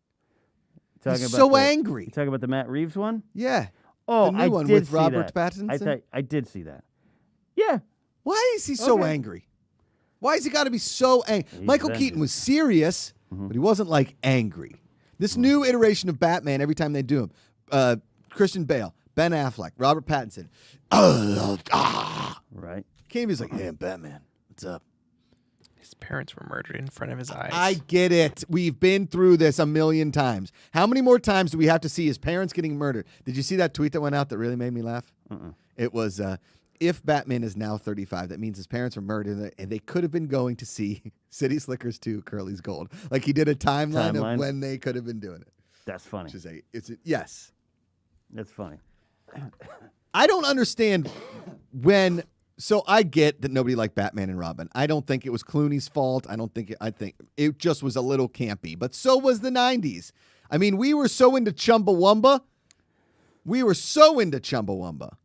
Talking He's about so the- angry. You talking about the Matt Reeves one? Yeah. Oh, The new I one did with see Robert that. Pattinson? I did see that. Yeah. Why is he so Okay. angry? Why has he got to be so angry? He's Michael vengeance. Keaton was serious, but he wasn't like angry. This new iteration of Batman, every time they do him, Christian Bale, Ben Affleck, Robert Pattinson, Right. Came, he's like, hey, I'm Batman. What's up? His parents were murdered in front of his eyes. I get it. We've been through this a million times. How many more times do we have to see his parents getting murdered? Did you see that tweet that went out that really made me laugh? It was, if Batman is now 35, that means his parents were murdered and they could have been going to see City Slickers 2, Curly's Gold. Like he did a timeline of when they could have been doing it. That's funny. Which is yes. That's funny. I don't understand when. So I get that nobody liked Batman and Robin. I don't think it was Clooney's fault. I think it just was a little campy. But so was the 90s. I mean, we were so into Chumbawamba. We were so into Chumbawamba.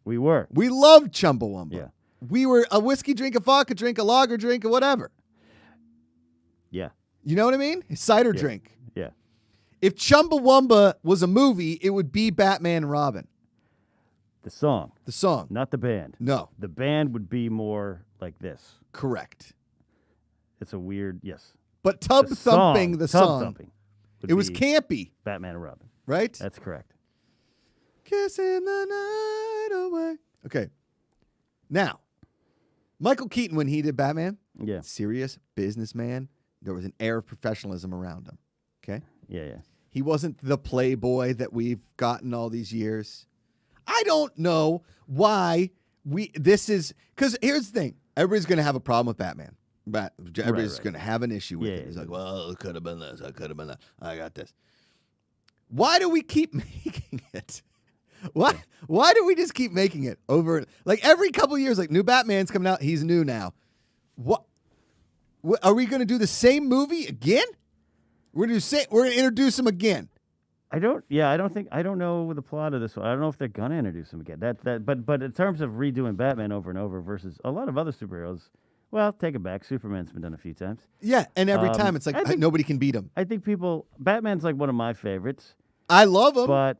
We were. We loved Chumbawamba. Yeah. We were a whiskey drink, a vodka drink, a lager drink, or whatever. Yeah. You know what I mean? A cider drink. Yeah. If Chumbawamba was a movie, it would be Batman and Robin. The song, The song. not the band. No. The band would be more like this. Correct. It's a weird, yes. But Tub Thumping, the Tub song, Thumping would it was be campy, Batman and Robin. right? That's correct. Kissing the night away. Okay. Now, Michael Keaton, when he did Batman, Yeah. serious businessman, there was an air of professionalism around him. Okay? Yeah. He wasn't the playboy that we've gotten all these years. I don't know why this is, because here's the thing. Everybody's going to have a problem with Batman. But everybody's right. going to have an issue with Yeah, it. He's yeah. like, well, it could have been this. It could have been that. I got this. Why do we keep making it? Why do we just keep making it over? Like every couple of years, like new Batman's coming out. He's new now. What are we going to do the same movie again? We're going to introduce him again. I don't know the plot of this one. I don't know if they're gonna introduce him again. But in terms of redoing Batman over and over versus a lot of other superheroes, well, take it back. Superman's been done a few times. Yeah, and every time it's like I think- nobody can beat him. I think Batman's like one of my favorites. I love him. But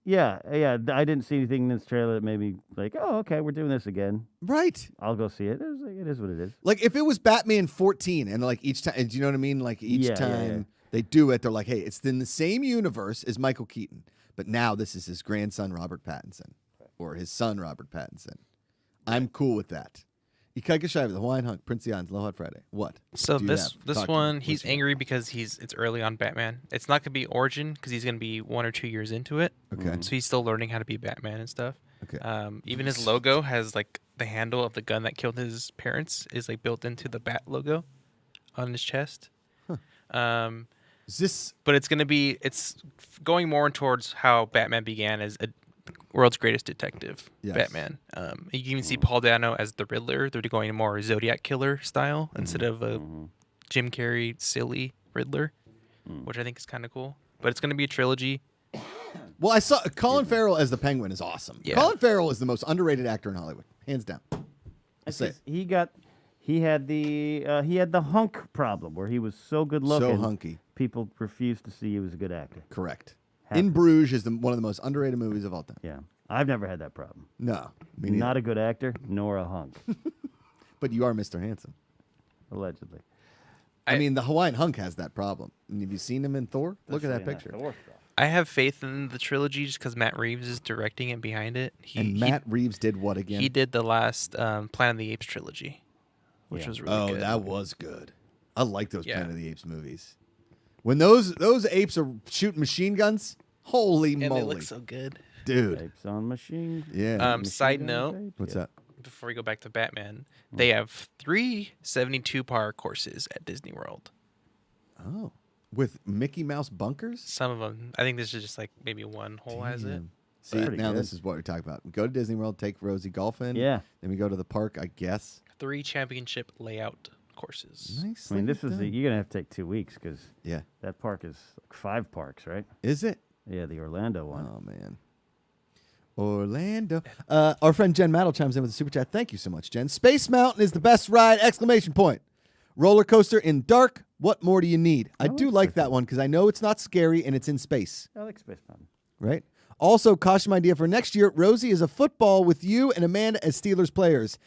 yeah, I didn't see anything in this trailer that made me like, oh, okay, we're doing this again. Right. I'll go see it. It is what it is. Like if it was Batman 14 and like each time, do you know what I mean? Like each time they do it, they're like, hey, it's in the same universe as Michael Keaton, but now this is his grandson, Robert Pattinson, or his son, Robert Pattinson. I'm cool with that. KICKSTARTER, the Hawaiian Hunk, Prince of the Islands, Aloha Friday. What? So do you this have? Talk to one, me. he's What's your- angry because it's early on Batman. It's not gonna be origin because he's gonna be 1 or 2 years into it. Okay. So he's still learning how to be Batman and stuff. Okay. Even his logo has like the handle of the gun that killed his parents is like built into the Bat logo on his chest. Is this But it's going more towards how Batman began as a world's greatest detective, Yes. Batman. You can even see Paul Dano as the Riddler. They're going more Zodiac killer style instead of a Jim Carrey silly Riddler, which I think is kind of cool. But it's going to be a trilogy. Well, I saw Colin Farrell as the Penguin is awesome. Yeah. Colin Farrell is the most underrated actor in Hollywood, hands down. I'll say it. He had the hunk problem where he was so good looking. So hunky. People refused to see he was a good actor. Correct. Happens. In Bruges is one of the most underrated movies of all time. Yeah. I've never had that problem. No, me neither. Not a good actor, nor a hunk, But you are Mr. Handsome. allegedly. I mean, the Hawaiian Hunk has that problem. And have you seen him in Thor? Look at that Especially in picture. Thor stuff. I have faith in the trilogy just because Matt Reeves is directing and behind it. And Matt Reeves did what again? He did the last Planet of the Apes trilogy, which Yeah. was really good. That was good. I like those Yeah. Planet of the Apes movies. When those apes are shooting machine guns, holy and moly. they look so good. Dude. Apes on machine. Yeah. machine Side gun note, tapes, What's yeah. that? Before we go back to Batman, they have 3 72-par courses at Disney World. Oh. With Mickey Mouse bunkers? Some of them, I think this is just like maybe one hole has it. Damn. See, Pretty now good. this is what we're talking about. We go to Disney World, take Rosie golfing. Yeah. Then we go to the park, I guess. 3 championship layout courses. Nice. I mean, you're going to have to take 2 weeks because Yeah. that park is like 5 parks, right? Is it? Yeah, the Orlando one. Oh, man. Orlando. Our friend Jen Mattel chimes in with a super chat. Thank you so much, Jen. Space Mountain is the best ride! Exclamation point. Roller coaster in dark. What more do you need? I do like that one because I know it's not scary and it's in space, I like Space Mountain. right? Also, costume idea for next year. Rosie is a football with you and Amanda as Steelers players.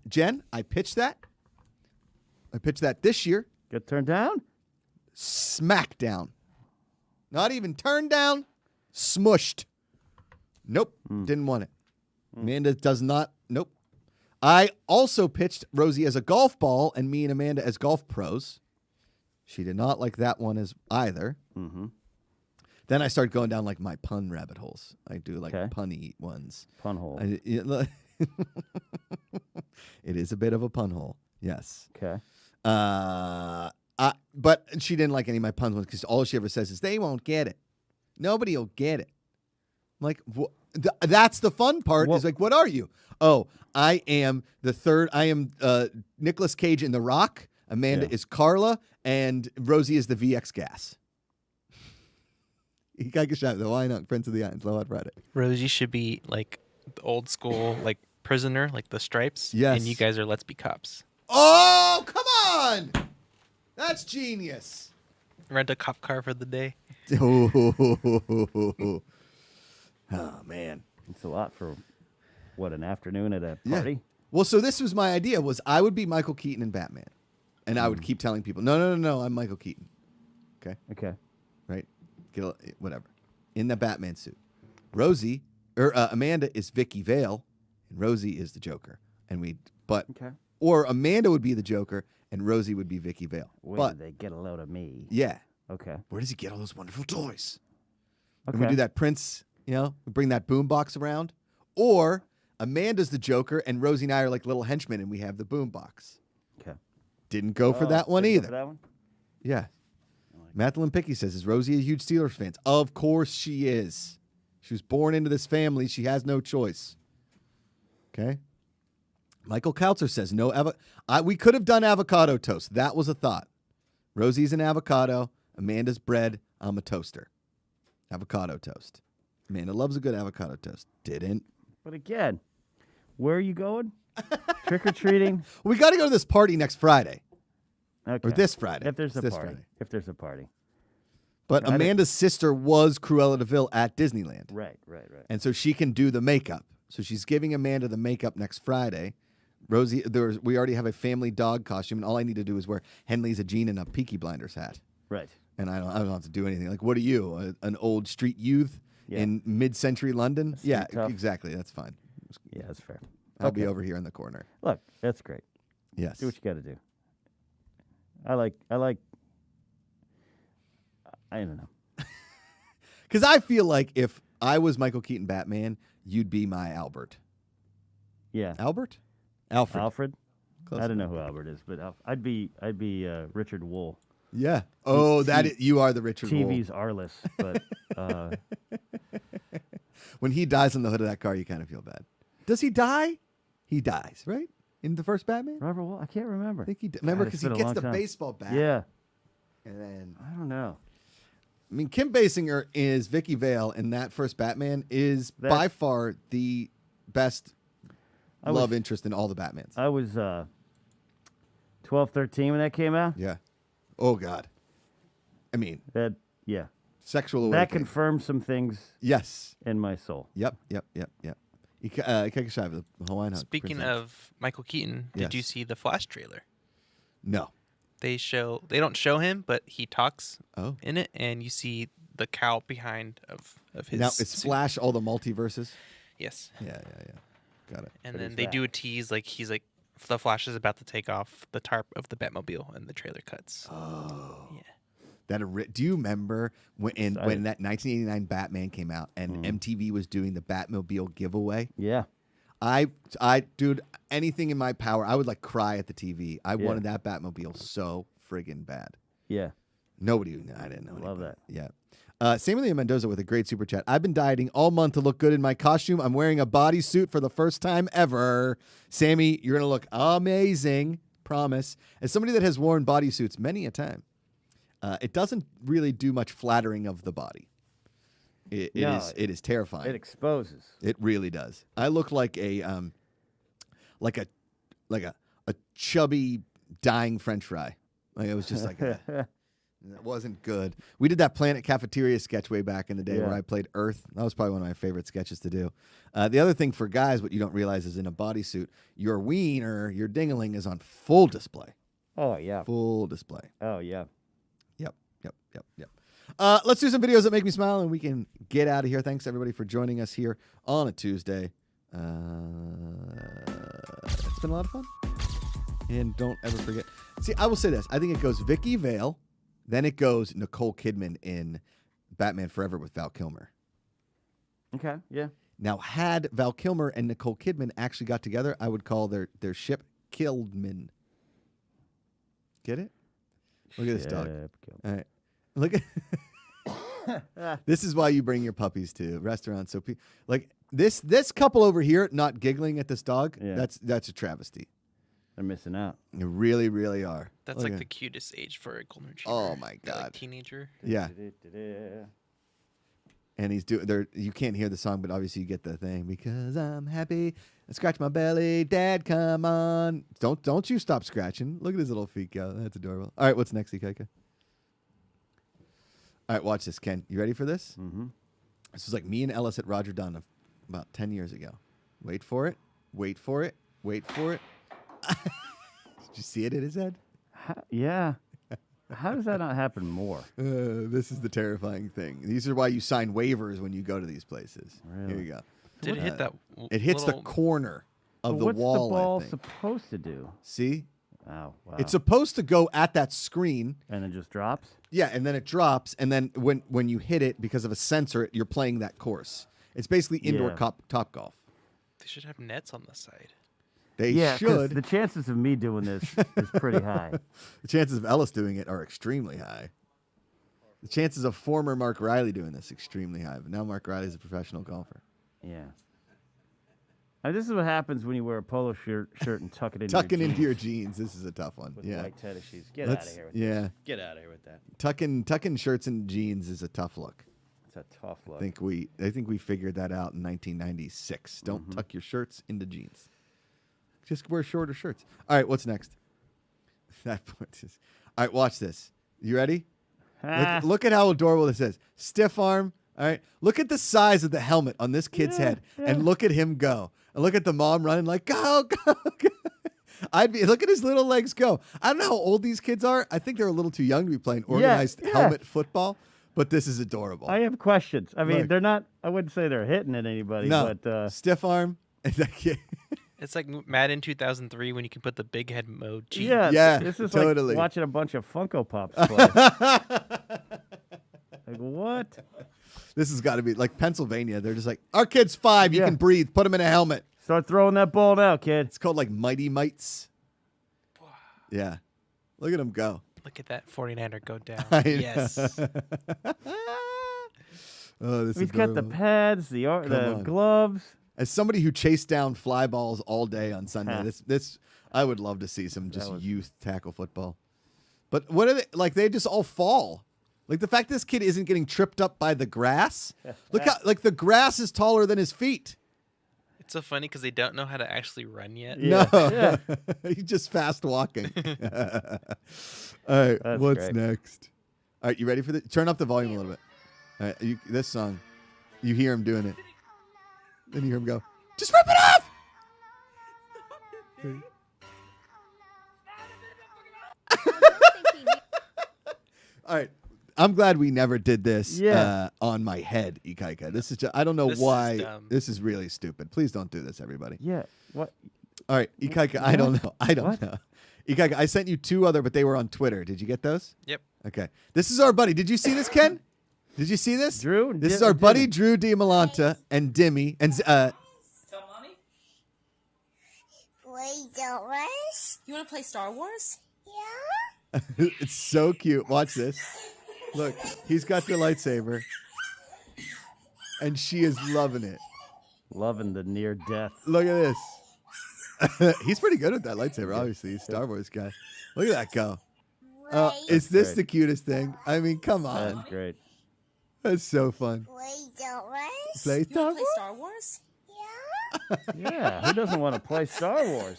Jen, I pitched that. This year. Get turned down? Smackdown. Not even turned down. Smushed. Nope. Didn't want it. Amanda does not. Nope. I also pitched Rosie as a golf ball and me and Amanda as golf pros. She did not like that one as either. Mm-hmm. Then I started going down like my pun rabbit holes. I do like Okay. punny ones. Pun hole. It is a bit of a pun hole. Yes. Okay. But she didn't like any of my puns ones because all she ever says is they won't get it. Nobody will get it. I'm like, that's the fun part. Is like, what are you? Oh, I am the third. I am Nicolas Cage in The Rock. Amanda is Carla, and Rosie is the VX gas. KICKSTARTER, the Wine Prince of the Islands, Aloha Friday. Rosie should be like the old school, like prisoner, like the stripes. Yes. And you guys are let's be cops. Oh, come on! That's genius. Rent a cop car for the day. Oh, man. It's a lot for what, an afternoon at a party? Yeah. Well, so this was my idea, was I would be Michael Keaton and Batman. And I would keep telling people, no, I'm Michael Keaton. Okay? Okay. Right? Whatever. In the Batman suit. Rosie, or Amanda is Vicky Vale, and Rosie is the Joker. Okay. Or Amanda would be the Joker, and Rosie would be Vicky Vale. Where did they get a load of me? Yeah. Okay. Where does he get all those wonderful toys? Okay. And we do that Prince, we bring that boombox around. Or Amanda's the Joker, and Rosie and I are like little henchmen, and we have the boombox. Okay. Didn't go for that one Didn't go either. for that one? Yeah. Madeline Picky says, is Rosie a huge Steelers fan? Of course she is. She was born into this family. She has no choice. Okay. Michael Kautzer says, we could have done avocado toast. That was a thought. Rosie's an avocado. Amanda's bread. I'm a toaster. Avocado toast. Amanda loves a good avocado toast. Didn't. But again, where are you going? Trick or treating? We got to go to this party next Friday. Okay. Or this Friday. If there's It's a this party. Friday. If there's a party. But Amanda's sister was Cruella de Vil at Disneyland. Right. And so she can do the makeup. So she's giving Amanda the makeup next Friday. Rosie, we already have a family dog costume, and all I need to do is wear Henley's a Jean and a Peaky Blinders hat. Right. And I don't have to do anything. Like, what are you, an old street youth in mid-century London? Yeah, tough. exactly. That's fine. Yeah, that's fair. I'll be over here in the corner. Look, that's great. Yes. Do what you got to do. I don't know. Because I feel like if I was Michael Keaton Batman, you'd be my Albert. Yeah. Alfred? Alfred? Close I don't know who Albert is, but I'd be Richard Wool. Yeah. Oh, you are the Richard Wool. TV's Arliss, but When he dies on the hood of that car, you kind of feel bad. Does he die? He dies, right? In the first Batman? Robert Wool, I can't remember. I think he remember God, because it's he been a gets long the time. baseball bat. Yeah. And then I don't know. I mean, Kim Basinger is Vicky Vale, and that first Batman is by far the best love interest in all the Batmans. I was 12, 13 when that came out. Yeah. Oh God. I mean, yeah. sexual awakening. That confirmed some things Yes. in my soul. Yep. The Hawaiian Hug. Speaking Princess. of Michael Keaton, did you Yes. see the Flash trailer? No. They don't show him, but he talks Oh. in it, and you see the cowl behind of his. Now it's suit. Flash all the multiverses. Yes. Yeah. Got it. And What then is they that? do a tease, like he's like the Flash is about to take off the tarp of the Batmobile, and the trailer cuts. Oh. Yeah. Do you remember when that 1989 Batman came out and MTV was doing the Batmobile giveaway? Yeah. Dude, anything in my power, I would like cry at the TV. I wanted that Batmobile so friggin' bad. Yeah. I didn't know. Love anybody. Yeah. Samuel Mendoza with a great super chat. I've been dieting all month to look good in my costume. I'm wearing a bodysuit for the first time ever. Sammy, you're going to look amazing. Promise. As somebody that has worn bodysuits many a time, it doesn't really do much flattering of the body. It is terrifying. It exposes. It really does. I look like a chubby dying French fry. Like it was just like that wasn't good. We did that Planet Cafeteria sketch way back in the day where I played Earth. That was probably one of my favorite sketches to do. The other thing for guys, what you don't realize is in a bodysuit, your wiener, your dingling is on full display. Oh yeah. Full display. Oh yeah. Yep. Let's do some videos that make me smile, and we can get out of here. Thanks, everybody, for joining us here on a Tuesday. It's been a lot of fun. And don't ever forget. See, I will say this. I think it goes Vicky Vale, then it goes Nicole Kidman in Batman Forever with Val Kilmer. Okay. Yeah. Now, had Val Kilmer and Nicole Kidman actually got together, I would call their ship Kildman. Get it? Look at this dog. All right. Look at this is why you bring your puppies to restaurants. So like this couple over here not giggling at this dog, that's a travesty. They're missing out. You really, really are. That's Look like at the cutest age for a golden retriever. Oh my They're, God. like teenager. Yeah. And he's doing there. You can't hear the song, but obviously you get the thing. Because I'm happy. I scratch my belly. Dad, come on. Don't you stop scratching. Look at his little feet go. That's adorable. All right, what's next, Ikaika? All right, watch this, Ken. You ready for this? Mm-hmm. This was like me and Ellis at Roger Dunn about 10 years ago. Wait for it. Wait for it. Wait for it. Did you see it in his head? Yeah. How does that not happen more? This is the terrifying thing. These are why you sign waivers when you go to these places. Really? Here you go. Did it hit that? It hits the little- corner of the What's wall. the ball I think. supposed to do? See? Oh, wow. It's supposed to go at that screen. And it just drops? Yeah, and then it drops, and then when you hit it because of a sensor, you're playing that course. It's basically indoor Yeah. top golf. They should have nets on the side. They Yeah, 'cause should. the chances of me doing this is pretty high. The chances of Ellis doing it are extremely high. The chances of former Mark Riley doing this extremely high. But now Mark Riley's a professional golfer. Yeah. This is what happens when you wear a polo shirt and tuck it into Tucking your into jeans your jeans. This is a tough one. with Yeah. white tennis shoes. Get out of here with Yeah. that. Get out of here with that. Tucking shirts and jeans is a tough look. It's a tough look. I think we figured that out in 1996. Don't tuck your shirts into jeans. Just wear shorter shirts. All right, what's next? That point is. All right, watch this. You ready? Look at how adorable this is. Stiff arm. All right. Look at the size of the helmet on this kid's head, and look at him go. And look at the mom running like go. Look at his little legs go. I don't know how old these kids are. I think they're a little too young to be playing organized helmet football. But this is adorable. I have questions. I mean, Look. they're not. I wouldn't say they're hitting at anybody. No, but stiff arm. It's like Madden 2003 when you can put the big head mode cheat. yeah, this is totally. like watching a bunch of Funko Pops play. Like what? This has got to be like Pennsylvania. They're just like, our kid's 5. You Yeah. can breathe. Put him in a helmet. Start throwing that ball now, kid. It's called like Mighty Mites. Yeah. Look at him go. Look at that 49er go down. I know. Yes. Oh, this He's is got the adorable. pads, the on. gloves. As somebody who chased down fly balls all day on Sunday, Huh. this I would love to see some just was- youth tackle football. But what are they like? They just all fall. Like the fact this kid isn't getting tripped up by the grass. Look how like the grass is taller than his feet. It's so funny because they don't know how to actually run yet. Yeah. No, Yeah. he's just fast walking. All right, That's what's great. next? All right, you ready for this? Turn up the volume a little bit. All right, this song, you hear him doing it. Then you hear him go, just rip it off! All right, I'm glad we never did this Yeah. on my head, Ikaika. This is just, I don't know This is why. dumb. This is really stupid. Please don't do this, everybody. Yeah. What? All right, Ikaika, I don't know. I don't What? know. Ikaika, I sent you 2 other, but they were on Twitter. Did you get those? Yep. Okay. This is our buddy. Did you see this, Ken? Did you see this? Drew? This is Di- our buddy Dimmy. Drew Diamolanta and Dimmy. And Tell mommy. Wait, don't rush. You want to play Star Wars? Yeah? it's so cute. Watch this. Look, he's got the lightsaber. And she is loving it. Loving the near death. Look at this. He's pretty good with that lightsaber, obviously. He's a Star Wars guy. Look at that go. Is this great. the cutest thing? I mean, come on. That's great. That's so fun. Wait, don't rush. Play You Star want to play Wars? Star Wars? Yeah? Yeah. Who doesn't want to play Star Wars?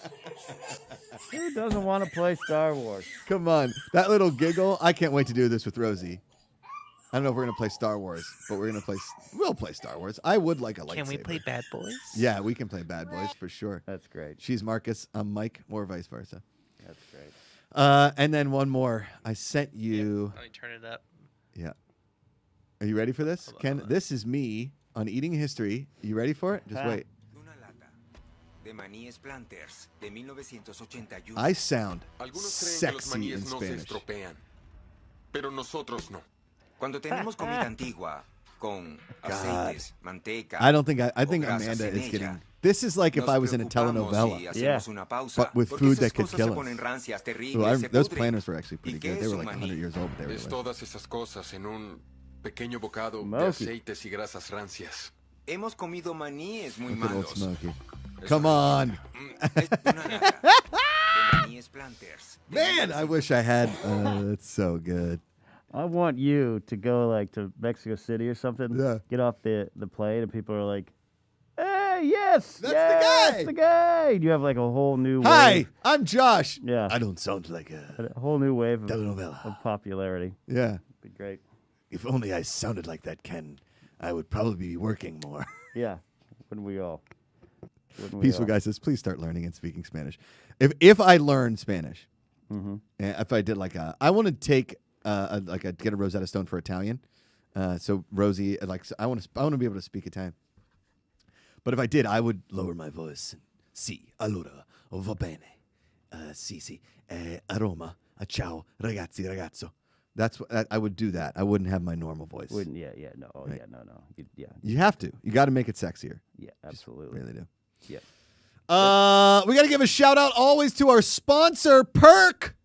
Who doesn't want to play Star Wars? Come on. That little giggle. I can't wait to do this with Rosie. I don't know if we're going to play Star Wars, but we'll play Star Wars. I would like a lightsaber. Can we play Bad Boys? Yeah, we can play Bad Boys for sure. That's great. She's Marcus, I'm Mike, or vice versa. That's great. And then one more. I sent you. Let me turn it up. Yeah. Are you ready for this? Hold on, Ken, hold on. this is me on Eating History. You ready for it? Just Ah. wait. Una lata de maníes planters de 1981. I sound Algunos creen que los sexy in maníes no se Spanish. estropean, pero nosotros no. Cuando tenemos comida antigua con aceites, manteca. I don't think I think o grasas Amanda en is ella, getting. This is like if nos I was in a preocupamos telenovela. y Yeah. hacemos una pausa, But with porque food esas that could cosas kill se us. ponen rancias, terribles, Ooh, se those pudren. planners were actually ¿Y pretty qué good. They es were un like maní? 100 years old, but they were Es delicious. todas esas cosas en un pequeño bocado de Smokey. aceites y grasas rancias. Hemos comido maníes muy Look at old malos. Smokey. Es Come on. Es una lata de maníes planters de Man, I wish I had. That's so good. I want you to go like to Mexico City or something. Yeah. Get off the plane and people are like, "Hey, yes, That's the yes, guy." the guy." You have like a whole new Hi, wave. I'm Josh. Yeah. I don't sound like a A whole new wave of telenovela. popularity. Yeah. Be great. If only I sounded like that, Ken, I would probably be working more. Yeah. Wouldn't we all? Peaceful Guy says, please start learning and speaking Spanish. If I learn Spanish, if I did I want to take get a Rosetta Stone for Italian. So Rosie, I want to be able to speak Italian. But if I did, I would lower my voice. Sì, allora, va bene. Sì, a Roma. Ciao, ragazzi, ragazzo. That's what I would do that. I wouldn't have my normal voice. Wouldn't? Yeah. No. Oh, Right. yeah. No. Yeah. You have to. You got to make it sexier. Yeah. Absolutely. Really do. Yeah. We got to give a shout out always to our sponsor, Perk.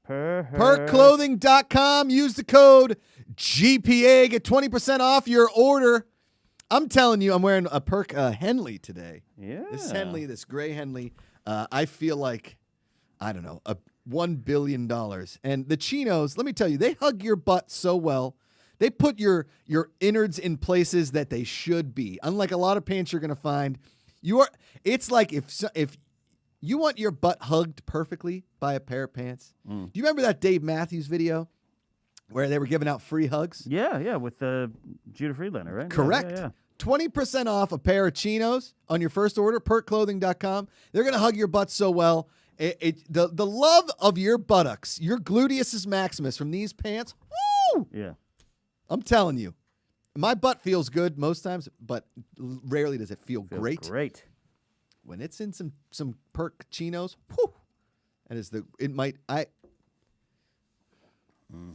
PerkClothing.com. Use the code GPA. Get 20% off your order. I'm telling you, I'm wearing a Perk Henley today. Yeah. This Henley, this gray Henley, I feel like, I don't know, $1 billion. And the chinos, let me tell you, they hug your butt so well. They put your innards in places that they should be. Unlike a lot of pants you're going to find, it's like if you want your butt hugged perfectly by a pair of pants. Do you remember that Dave Matthews video where they were giving out free hugs? Yeah. With Judah Friedlander, right? Correct. Yeah. 20% off a pair of chinos on your first order, perkclothing.com. They're going to hug your butt so well. The love of your buttocks, your gluteus maximus from these pants, woo! Yeah. I'm telling you. My butt feels good most times, but rarely does it feel Feels great. Great. When it's in some Perk chinos, whew,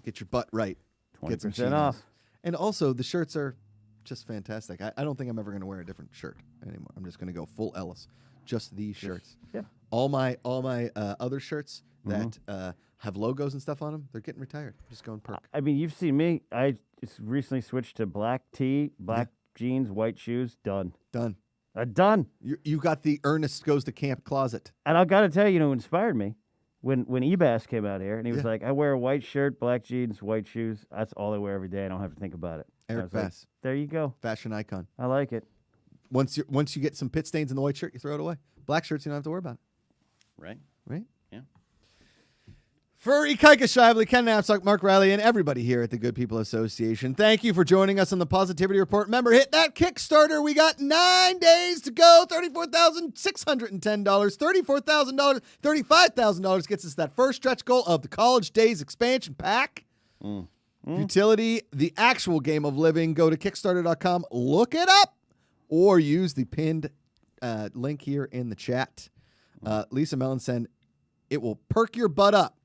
get your butt right. Get some 20% chinos. off. And also, the shirts are just fantastic. I don't think I'm ever going to wear a different shirt anymore. I'm just going to go full Ellis. Just these shirts. Yeah. All my other shirts that have logos and stuff on them, they're getting retired. I'm just going Perk. I mean, you've seen me. I just recently switched to black tee, black jeans, white shoes. Done. Done. Done. You got the Ernest Goes to Camp closet. And I got to tell you, what inspired me when Ebass came out here, and he was like, "I wear a white shirt, black jeans, white shoes. That's all I wear every day. I don't have to think about it." And I Eric was like, Bass, there you go. fashion icon. I like it. Once you get some pit stains in the white shirt, you throw it away. Black shirts, you don't have to worry about it. Right. Right? Yeah. For KICKSTARTER, Ken Knapsack, Mark Riley, and everybody here at the Good People Association, thank you for joining us on the Positivity Report. Remember, hit that Kickstarter. We got 9 days to go. $34,610. $34,000. $35,000 gets us that first stretch goal of the College Days expansion pack. Futility, the actual game of living. Go to Kickstarter.com, look it up, or use the pinned link here in the chat. Lisa Mellon said, it will perk your butt up.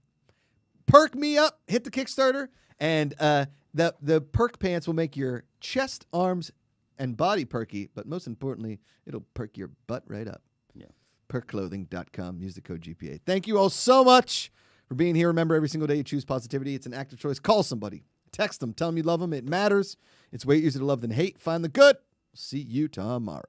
Perk me up, hit the Kickstarter, and the perk pants will make your chest, arms, and body perky, but most importantly, it'll perk your butt right up. Yeah. Perkclothing.com. Use the code GPA. Thank you all so much for being here. Remember, every single day you choose positivity. It's an active choice. Call somebody. Text them. Tell them you love them. It matters. It's way easier to love than hate. Find the good. See you tomorrow.